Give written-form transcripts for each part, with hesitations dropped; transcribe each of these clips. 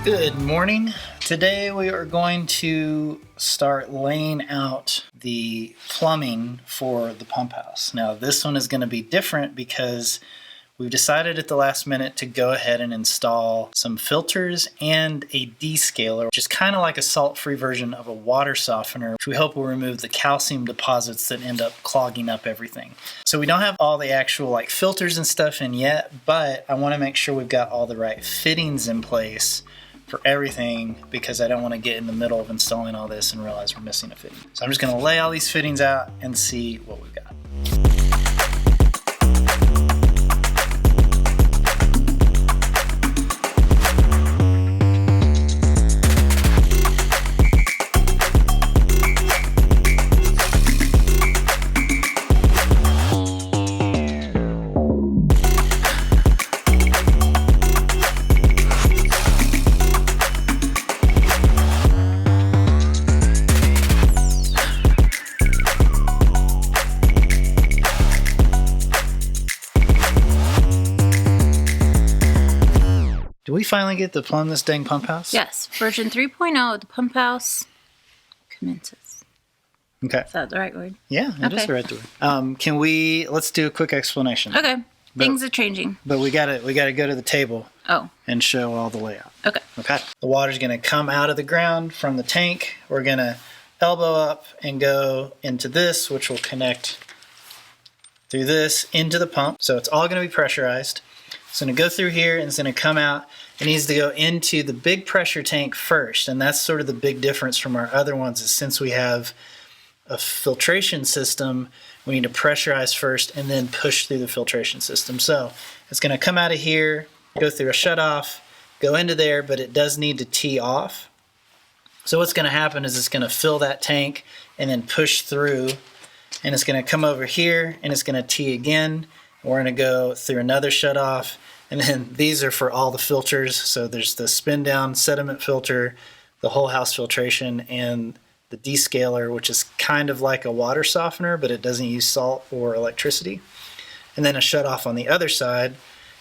Good morning. Today we are going to start laying out the plumbing for the pump house. Now this one is going to be different because we've decided at the last minute to go ahead and install some filters and a descaler, which is kind of like a salt-free version of a water softener, which we hope will remove the calcium deposits that end up clogging up everything. So we don't have all the actual like filters and stuff in yet, but I want to make sure we've got all the right fittings in place for everything because I don't want to get in the middle of installing all this and realize we're missing a fitting. So I'm just going to lay all these fittings out and see what we've got. Do we finally get to plumb this dang pump house? Yes, version 3.0 of the pump house commences. Okay. Is that the right word? Yeah, it is the right word. Let's do a quick explanation. Okay. Things are changing. But we gotta go to the table and show all the layout. Okay. Okay. The water's gonna come out of the ground from the tank. We're gonna elbow up and go into this, which will connect through this into the pump. So it's all gonna be pressurized. It's going to go through here and it's going to come out. It needs to go into the big pressure tank first, and that's sort of the big difference from our other ones is since we have a filtration system, we need to pressurize first and then push through the filtration system. So it's going to come out of here, go through a shutoff, go into there, but it does need to tee off. So what's going to happen is it's going to fill that tank and then push through, and it's going to come over here and it's going to tee again. We're going to go through another shutoff, and then these are for all the filters. So there's the spin down sediment filter, the whole house filtration, and the descaler, which is kind of like a water softener, but it doesn't use salt or electricity. And then a shutoff on the other side.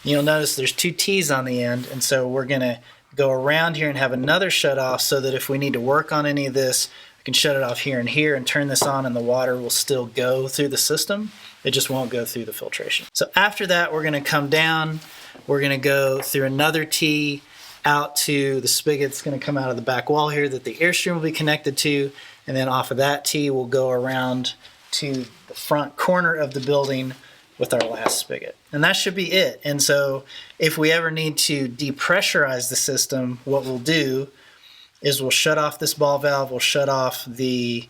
You'll notice there's two T's on the end, and so we're going to go around here and have another shutoff so that if we need to work on any of this, we can shut it off here and turn this on, and the water will still go through the system. It just won't go through the filtration. So after that, we're going to come down. We're going to go through another T out to the spigot that's going to come out of the back wall here that the Airstream will be connected to. And then off of that T, we'll go around to the front corner of the building with our last spigot. And that should be it. And so if we ever need to depressurize the system, what we'll do is we'll shut off this ball valve, we'll shut off the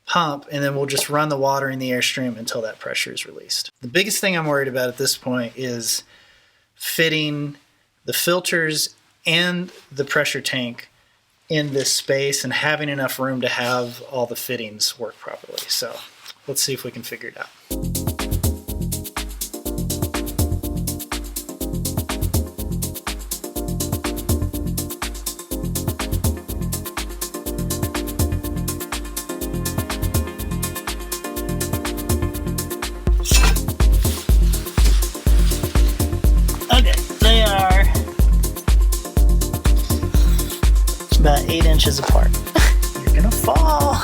pump, and then we'll just run the water in the Airstream until that pressure is released. The biggest thing I'm worried about at this point is fitting the filters and the pressure tank in this space and having enough room to have all the fittings work properly. So let's see if we can figure it out. About 8 inches apart. You're gonna fall.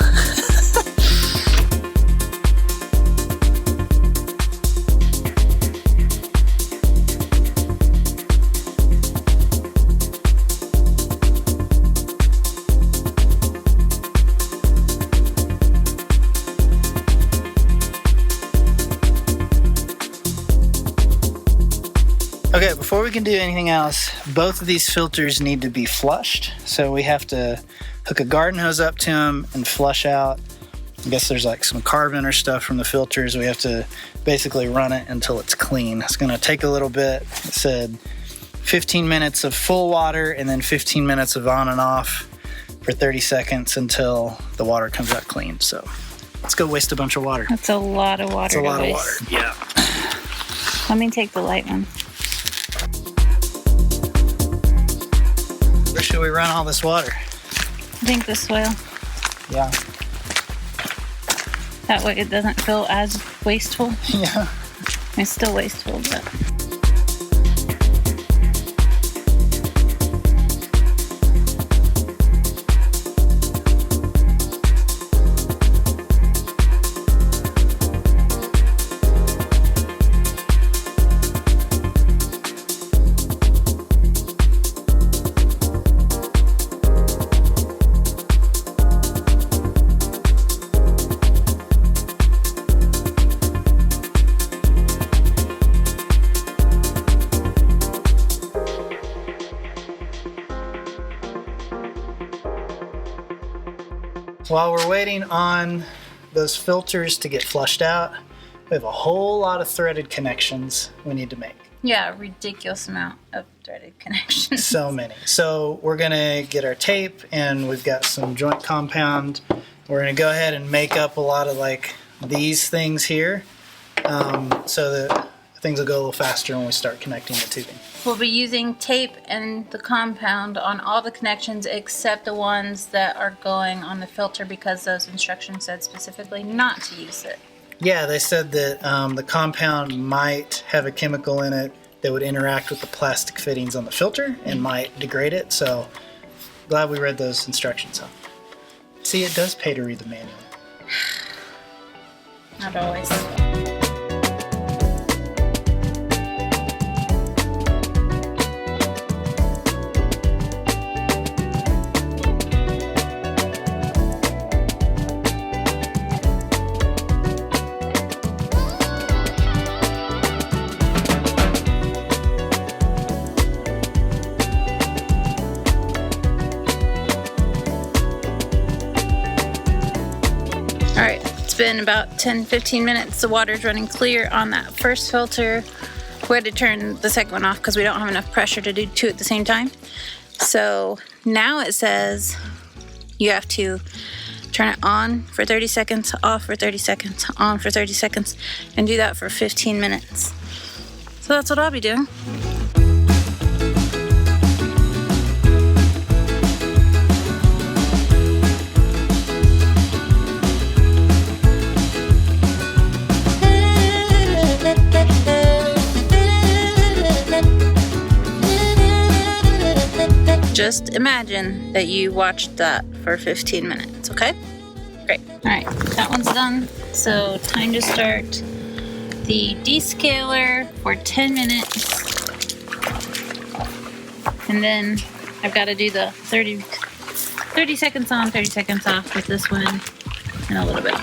Okay, before we can do anything else, both of these filters need to be flushed. So we have to hook a garden hose up to them and flush out. I guess there's like some carbon or stuff from the filters. We have to basically run it until it's clean. It's gonna take a little bit. It said 15 minutes of full water and then 15 minutes of on and off for 30 seconds until the water comes out clean. So let's go waste a bunch of water. That's a lot of water. That's a lot of water, yeah. Let me take the light one. Where should we run all this water? I think the swale. Yeah. That way it doesn't feel as wasteful. Yeah. It's still wasteful, but... while we're waiting on those filters to get flushed out, we have a whole lot of threaded connections we need to make. Yeah, a ridiculous amount of threaded connections. So many. So we're gonna get our tape, and we've got some joint compound. We're gonna go ahead and make up a lot of like these things here, so that things will go a little faster when we start connecting the tubing. We'll be using tape and the compound on all the connections except the ones that are going on the filter, because those instructions said specifically not to use it. Yeah, they said that the compound might have a chemical in it that would interact with the plastic fittings on the filter and might degrade it. So glad we read those instructions, huh? See, it does pay to read the manual. Not always. Been about 10-15 minutes. The water's running clear on that first filter. We had to turn the second one off because we don't have enough pressure to do two at the same time. So now it says you have to turn it on for 30 seconds, off for 30 seconds, on for 30 seconds, and do that for 15 minutes. So that's what I'll be doing. Just imagine that you watched that for 15 minutes, okay? Great. All right, that one's done. So time to start the descaler for 10 minutes. And then I've got to do the 30 seconds on, 30 seconds off with this one in a little bit.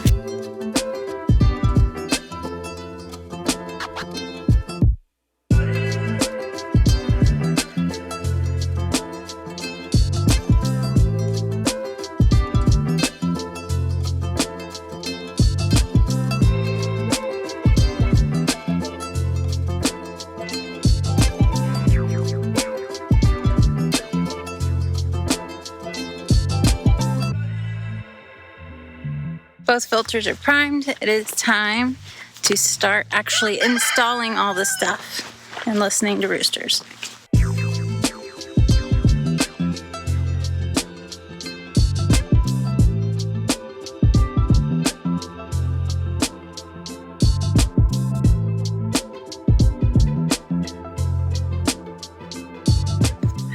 Both filters are primed. It is time to start actually installing all this stuff and listening to roosters.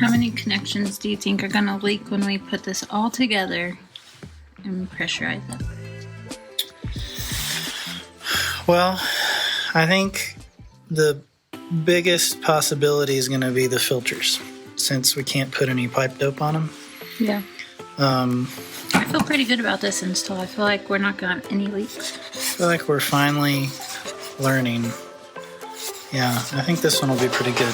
How many connections do you think are going to leak when we put this all together and pressurize it? Well, I think the biggest possibility is going to be the filters, since we can't put any pipe dope on them. Yeah. I feel pretty good about this install. I feel like we're not going to have any leaks. I feel like we're finally learning. Yeah, I think this one will be pretty good.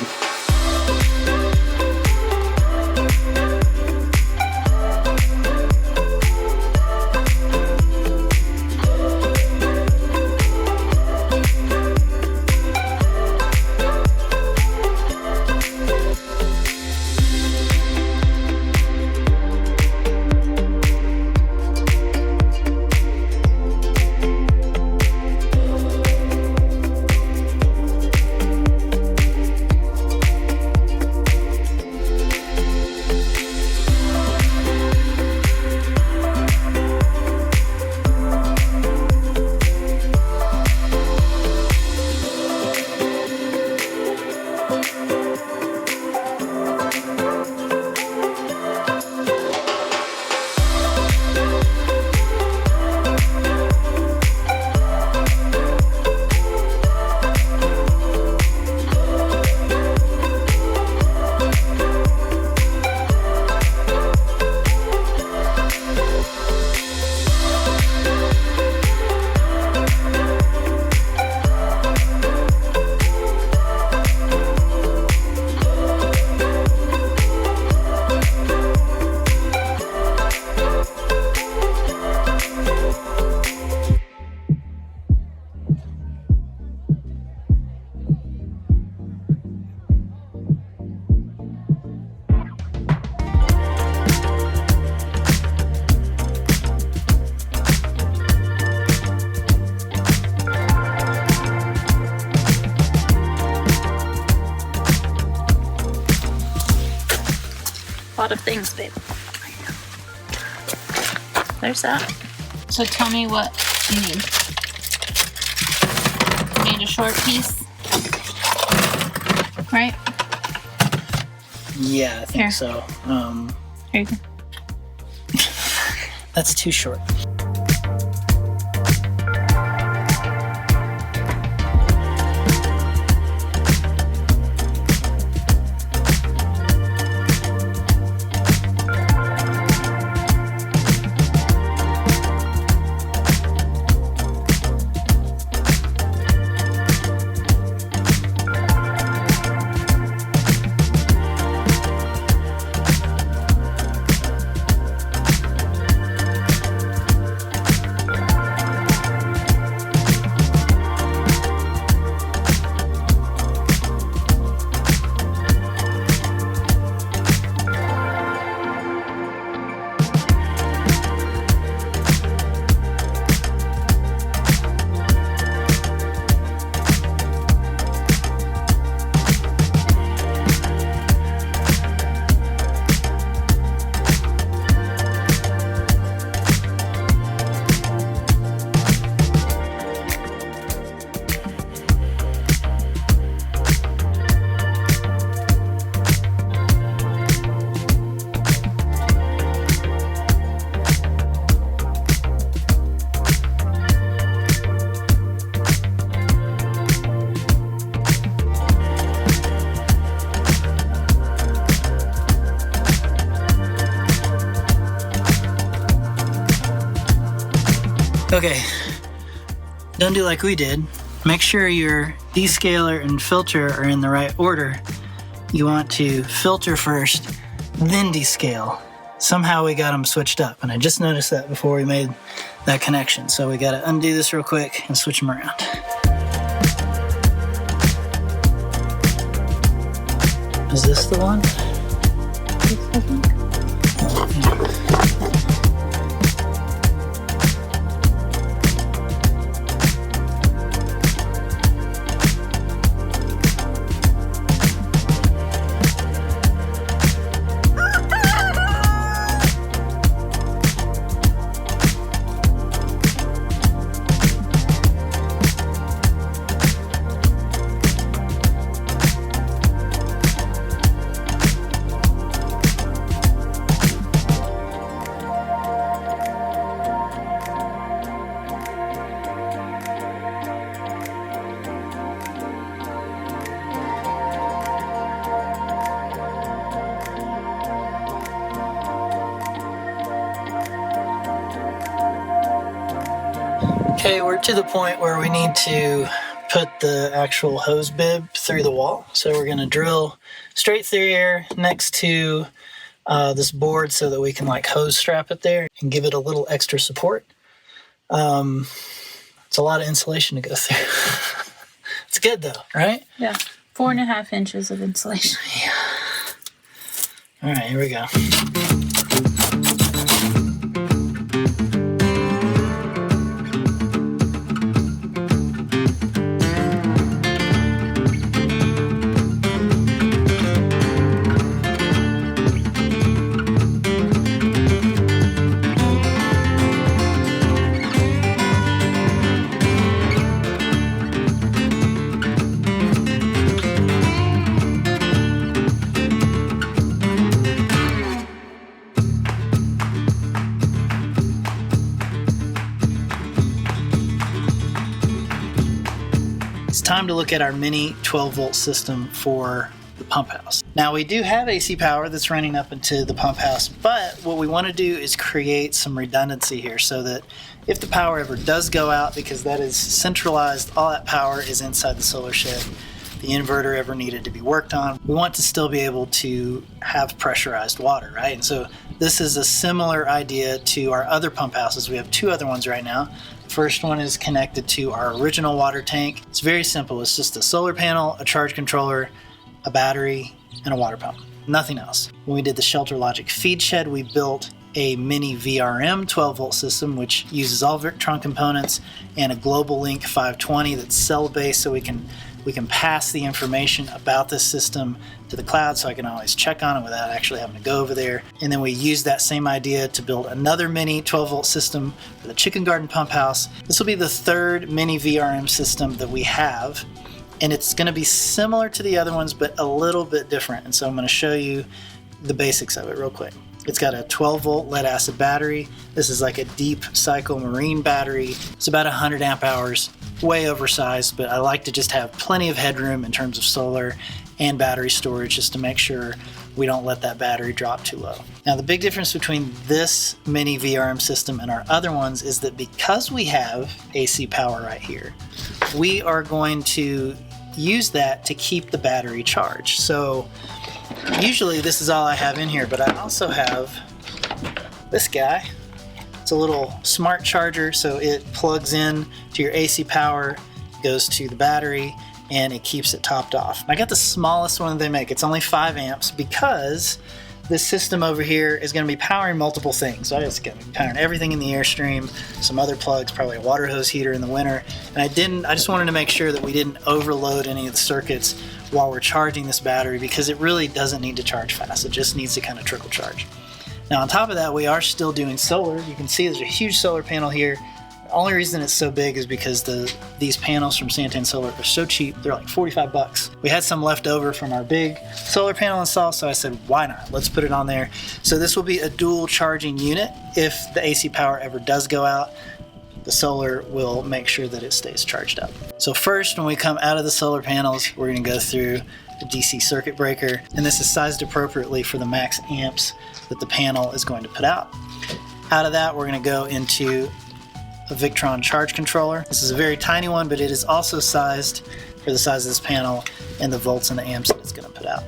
lot of things, babe. There's that. So tell me what you need. You need a short piece, right? Yeah, I think Here. so. Here you go. That's too short. Okay, don't do like we did. Make sure your descaler and filter are in the right order. You want to filter first, then descale. Somehow we got them switched up, and I just noticed that before we made that connection. So we got to undo this real quick and switch them around. Is this the one? Okay, we're to the point where we need to put the actual hose bib through the wall. So we're going to drill straight through here next to this board so that we can like hose strap it there and give it a little extra support. It's a lot of insulation to go through. It's good though, right? Yeah, 4.5 inches of insulation. Yeah. All right, here we go. It's time to look at our Mini 12-volt system for the pump house. Now we do have AC power that's running up into the pump house, but what we want to do is create some redundancy here so that if the power ever does go out, because that is centralized, all that power is inside the solar shed, the inverter ever needed to be worked on, we want to still be able to have pressurized water, right? And so this is a similar idea to our other pump houses. We have two other ones right now. First one is connected to our original water tank. It's very simple. It's just a solar panel, a charge controller, a battery, and a water pump. Nothing else. When we did the Shelter Logic feed shed, we built a Mini VRM 12-volt system, which uses all Victron components and a Global Link 520 that's cell-based, so we can we can pass the information about this system to the cloud, so I can always check on it without actually having to go over there. And then we use that same idea to build another mini 12-volt system for the chicken garden pump house. This will be the third mini VRM system that we have, and it's going to be similar to the other ones but a little bit different. And so I'm going to show you the basics of it real quick. It's got a 12-volt lead acid battery. This is like a deep cycle marine battery. It's about 100 amp hours, way oversized, but I like to just have plenty of headroom in terms of solar and battery storage just to make sure we don't let that battery drop too low. Now, the big difference between this mini VRM system and our other ones is that because we have AC power right here, we are going to use that to keep the battery charged. So usually this is all I have in here, but I also have this guy. It's a little smart charger, so it plugs in to your AC power, goes to the battery, and it keeps it topped off. I got the smallest one that they make. It's only 5 amps because this system over here is going to be powering multiple things. So it's going to be powering everything in the Airstream, some other plugs, probably a water hose heater in the winter. And I just wanted to make sure that we didn't overload any of the circuits while we're charging this battery, because it really doesn't need to charge fast. It just needs to kind of trickle charge. Now, on top of that, we are still doing solar. You can see there's a huge solar panel here. The only reason it's so big is because these panels from Santan Solar are so cheap. They're like 45 bucks. We had some left over from our big solar panel install, so I said, why not? Let's put it on there. So this will be a dual charging unit. If the AC power ever does go out, the solar will make sure that it stays charged up. So first, when we come out of the solar panels, we're going to go through the DC circuit breaker, and this is sized appropriately for the max amps that the panel is going to put out. Out of that, we're going to go into a Victron charge controller. This is a very tiny one, but it is also sized for the size of this panel and the volts and the amps that it's going to put out.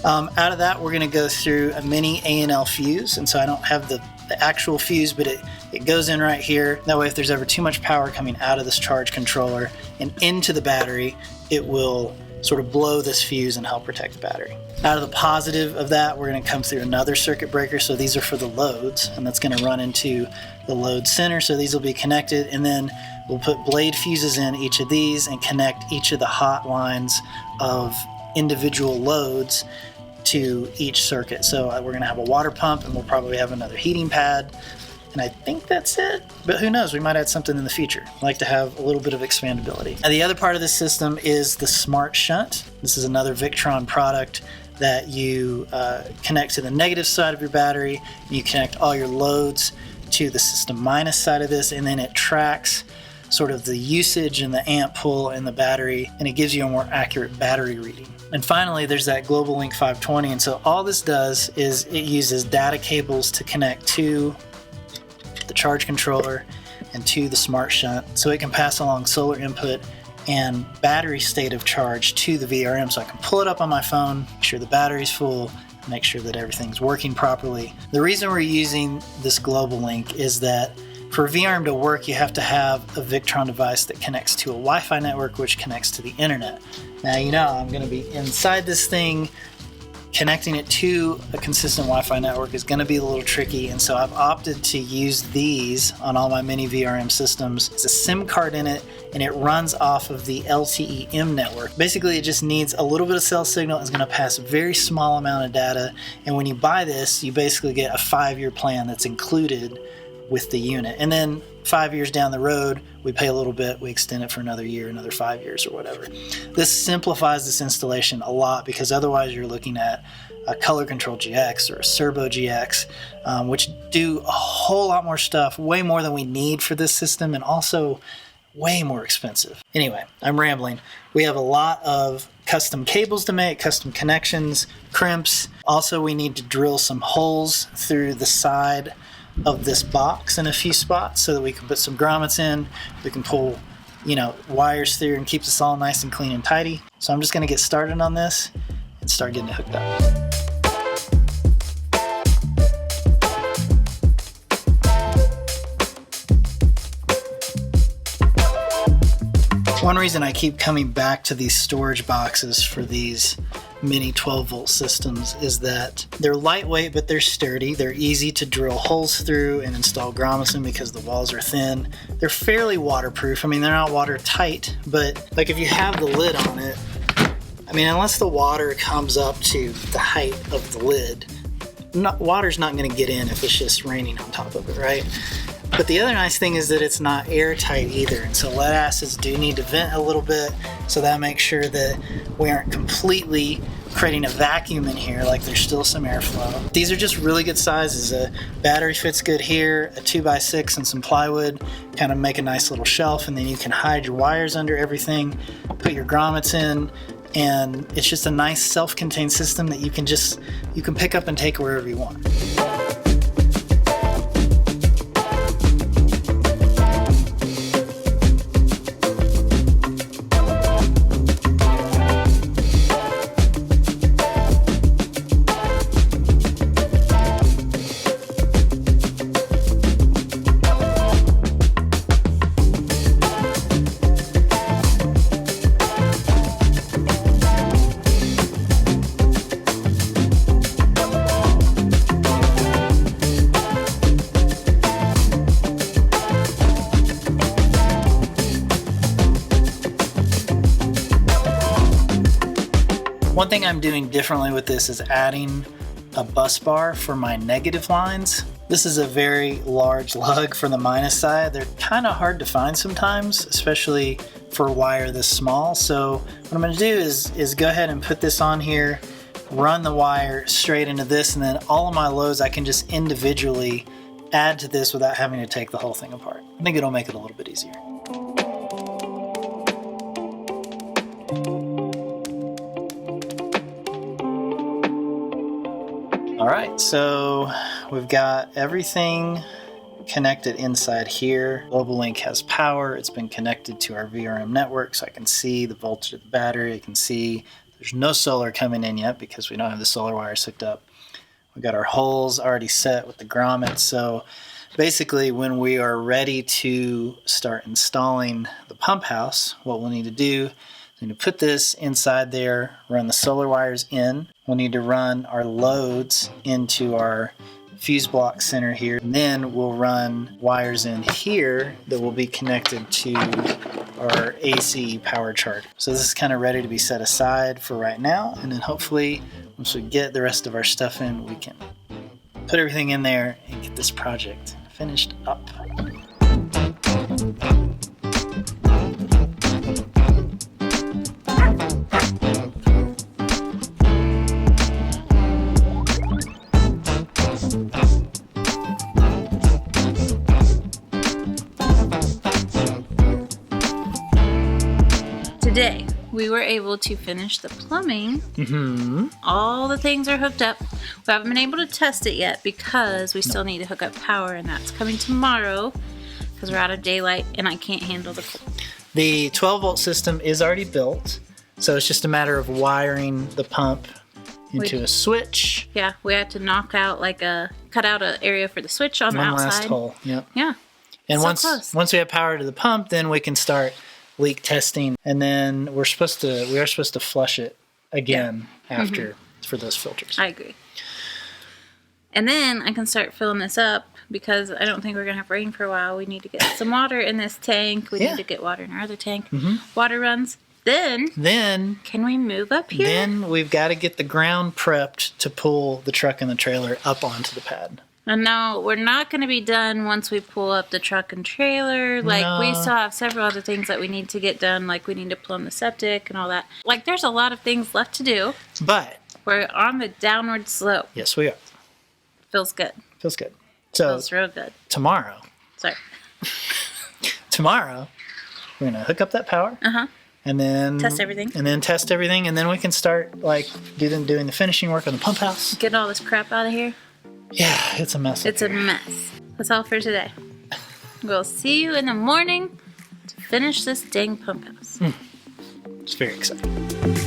Out of that, we're going to go through a mini A&L fuse, and so I don't have the actual fuse, but it goes in right here. That way, if there's ever too much power coming out of this charge controller and into the battery, it will sort of blow this fuse and help protect the battery. Out of the positive of that, we're going to come through another circuit breaker. So these are for the loads, and that's going to run into the load center. So these will be connected, and then we'll put blade fuses in each of these and connect each of the hot lines of individual loads to each circuit. So we're going to have a water pump, and we'll probably have another heating pad. And I think that's it, but who knows, we might add something in the future. I like to have a little bit of expandability. Now, the other part of this system is the smart shunt. This is another Victron product that you connect to the negative side of your battery. You connect all your loads to the system minus side of this, and then it tracks sort of the usage and the amp pull in the battery, and it gives you a more accurate battery reading. And finally, there's that Global Link 520, and so all this does is it uses data cables to connect to the charge controller and to the smart shunt, so it can pass along solar input and battery state of charge to the VRM, so I can pull it up on my phone, make sure the battery's full, make sure that everything's working properly. The reason we're using this Global Link is that for VRM to work, you have to have a Victron device that connects to a Wi-Fi network, which connects to the internet. Now, you know, I'm going to be inside this thing. Connecting it to a consistent Wi-Fi network is going to be a little tricky, and so I've opted to use these on all my mini VRM systems. There's a SIM card in it, and it runs off of the LTE-M network. Basically, it just needs a little bit of cell signal. It's going to pass a very small amount of data, and when you buy this, you basically get a 5-year plan that's included with the unit. And then 5 years down the road, we pay a little bit, we extend it for another year, another 5 years or whatever. This simplifies this installation a lot, because otherwise you're looking at a Color Control GX or a Servo GX, which do a whole lot more stuff, way more than we need for this system, and also way more expensive. Anyway, I'm rambling. We have a lot of custom cables to make, custom connections, crimps. Also, we need to drill some holes through the side of this box in a few spots so that we can put some grommets in. We can pull, wires through and keep this all nice and clean and tidy. So I'm just going to get started on this and start getting it hooked up. One reason I keep coming back to these storage boxes for these Mini 12-volt systems is that they're lightweight, but they're sturdy. They're easy to drill holes through and install grommets in because the walls are thin. They're fairly waterproof. I mean, they're not watertight, but like if you have the lid on it, I mean, unless the water comes up to the height of the lid, water's not going to get in if it's just raining on top of it, right? But the other nice thing is that it's not airtight either, and so lead acids do need to vent a little bit, so that makes sure that we aren't completely creating a vacuum in here, like there's still some airflow. These are just really good sizes. A battery fits good here, a 2x6 and some plywood kind of make a nice little shelf, and then you can hide your wires under everything, put your grommets in, and it's just a nice self-contained system that you can pick up and take wherever you want. One thing I'm doing differently with this is adding a bus bar for my negative lines. This is a very large lug for the minus side. They're kind of hard to find sometimes, especially for a wire this small. So what I'm going to do is go ahead and put this on here, run the wire straight into this, and then all of my loads I can just individually add to this without having to take the whole thing apart. I think it'll make it a little bit easier. All right, so we've got everything connected inside here. Global Link has power. It's been connected to our VRM network, so I can see the voltage of the battery. I can see there's no solar coming in yet because we don't have the solar wires hooked up. We've got our holes already set with the grommets. So basically, when we are ready to start installing the pump house, what we'll need to do, we need to put this inside there, run the solar wires in. We'll need to run our loads into our fuse block center here. And then we'll run wires in here that will be connected to our AC power charger. So this is kind of ready to be set aside for right now. And then hopefully, once we get the rest of our stuff in, we can put everything in there and get this project finished up. Today, we were able to finish the plumbing. All the things are hooked up. We haven't been able to test it yet because we still need to hook up power, and that's coming tomorrow because we're out of daylight and I can't handle the cold. The 12-volt system is already built, so it's just a matter of wiring the pump into a switch. Yeah, we had to knock out cut out an area for the switch on the outside. One last hole, yep. Yeah. And once we have power to the pump, then we can start leak testing, and then we are supposed to flush it again after for those filters. I agree. And then I can start filling this up because I don't think we're gonna have rain for a while. We need to get some water in this tank. We need to get water in our other tank. Water runs. Then can we move up here? Then we've got to get the ground prepped to pull the truck and the trailer up onto the pad. And no, we're not going to be done once we pull up the truck and trailer. We still have several other things that we need to get done. Like, we need to plumb the septic and all that. Like, there's a lot of things left to do. But we're on the downward slope. Yes, we are. Feels good. Feels good. So feels real good. Tomorrow, we're going to hook up that power. And then test everything. And then we can start, doing the finishing work on the pump house. Get all this crap out of here. Yeah, it's a mess. It's a mess. That's all for today. We'll see you in the morning to finish this dang pump house. It's very exciting.